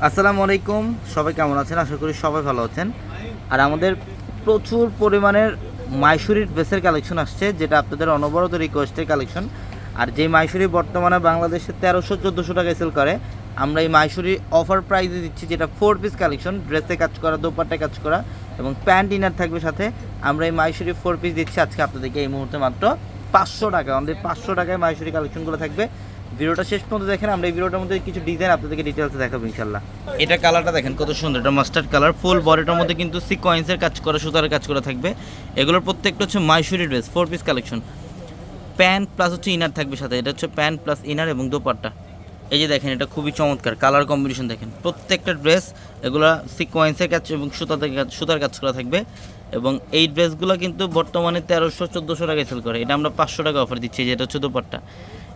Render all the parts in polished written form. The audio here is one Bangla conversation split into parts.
আসসালামু আলাইকুম, সবাই কেমন আছেন? আশা করি সবাই ভালো আছেন। আর আমাদের প্রচুর পরিমাণের মাইশুরির ড্রেসের কালেকশন আসছে, যেটা আপনাদের অনবরত রিকোয়েস্টের কালেকশন। আর যেই মাইশুরি বর্তমানে বাংলাদেশে 1300-1400 টাকায় সেল করে, আমরা এই মাইশুরি অফার প্রাইসে দিচ্ছি, যেটা 4 পিস কালেকশন, ড্রেসে কাজ করা, দোপাট্টায় কাজ করা এবং প্যান্ট ইনার থাকবে সাথে। আমরা এই মাইশুরি 4 পিস দিচ্ছি আজকে আপনাদেরকে এই মুহূর্তে মাত্র 500 টাকা। আমাদের 500 টাকায় মাইশুরি কালেকশনগুলো থাকবে। ভিডিওটা শেষ পর্যন্ত দেখেন। আমরা এই ভিডিওটার মধ্যে কিছু ডিজাইন আপনাদেরকে ডিটেলসে দেখাবো ইনশাল্লাহ। এটা কালারটা দেখেন কত সুন্দর, এটা মাস্টার্ড কালার, ফুল বডিটার মধ্যে কিন্তু সিকোয়েন্সের কাজ করা, সুতার কাজ করা থাকবে। এগুলোর প্রত্যেকটা হচ্ছে Mysuri dress, 4 piece collection. Pant plus হচ্ছে ইনার থাকবে সাথে। এটা হচ্ছে প্যান্ট প্লাস ইনার এবং দোপাট্টা। এই যে দেখেন, এটা খুবই চমৎকার কালার কম্বিনেশন দেখেন। প্রত্যেকটা ড্রেস এগুলো সিকোয়েন্সের কাজ এবং সুতার কাজ করা থাকবে। এবং এই ড্রেসগুলো কিন্তু বর্তমানে 1300-1400 টাকায় সেল করে, এটা আমরা 500 টাকা অফার দিচ্ছি। যেটা হচ্ছে দোপাট্টা,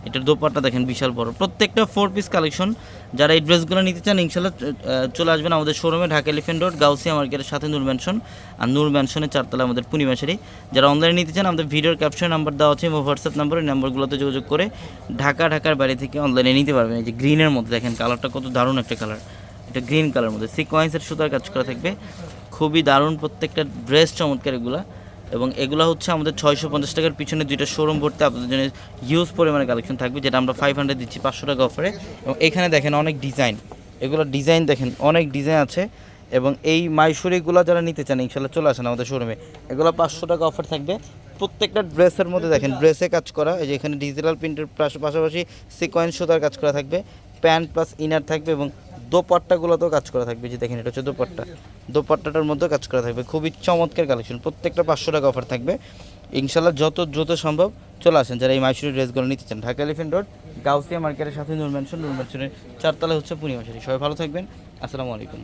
এটার দোপাট্টা দেখেন বিশাল বড়। প্রত্যেকটা 4 পিস কালেকশন। যারা এই ড্রেসগুলো নিতে চান ইনশাল্লাহ চলে আসবেন আমাদের শোরুমে, ঢাকা এলিফ্যান্ট রোড, গাউসিয়া মার্কেটের সাথে নূর ম্যানশন। আর নূর ম্যানশনের 4 তলা আমাদের পূর্ণিমাশারি। যারা অনলাইনে নিতে চান, আমাদের ভিডিওর ক্যাপশন নাম্বার দেওয়া আছে এবং হোয়াটসঅ্যাপ নাম্বার, ওই নাম্বারগুলোতে যোগাযোগ করে ঢাকার বাইরে থেকে অনলাইনে নিতে পারবেন। এই যে গ্রিনের মধ্যে দেখেন কালারটা কত দারুণ একটা কালার, এটা গ্রিন কালার মধ্যে সিকোয়েন্সের সুতার কাজ করা থাকবে, খুবই দারুণ। প্রত্যেকটা ড্রেস চমৎকার এগুলা। এবং এগুলো হচ্ছে আমাদের 650 টাকার পিছনে দুইটা শোরুম ভর্তি আপনাদের জন্য হিউজ পরিমাণে কালেকশন থাকবে, যেটা আমরা 500 দিচ্ছি 500 টাকা অফারে। এবং এখানে দেখেন অনেক ডিজাইন, এগুলো ডিজাইন দেখেন অনেক ডিজাইন আছে। এবং এই মাইশুরিগুলো যারা নিতে চান ইনশাল্লাহ চলে আসেন আমাদের শোরুমে। এগুলো 500 টাকা অফার থাকবে। প্রত্যেকটা ড্রেসের মধ্যে দেখেন ড্রেসে কাজ করা, এই যে এখানে ডিজিটাল প্রিন্টের পাশাপাশি সিকোয়েন্স সুতার কাজ করা থাকবে, প্যান্ট প্লাস ইনার থাকবে এবং দোপাট্টাগুলোতেও কাজ করা থাকবে। যে দেখেন এটা হচ্ছে দোপাট্টা, দোপাট্টাটার মধ্যেও কাজ করা থাকবে। খুবই চমৎকার কালেকশন, প্রত্যেকটা 500 টাকা অফার থাকবে। ইনশাল্লাহ যত দ্রুত সম্ভব চলে আসেন যারা এই মাইশুরি ড্রেসগুলো নিতে চান। ঢাকা এলিফ্যান্ট রোড, গাউসিয়া মার্কেটের সাথে নূর ম্যানশনের 4 তলায় হচ্ছে পূর্ণিমাশারি। সবাই ভালো থাকবেন, আসসালামু আলাইকুম।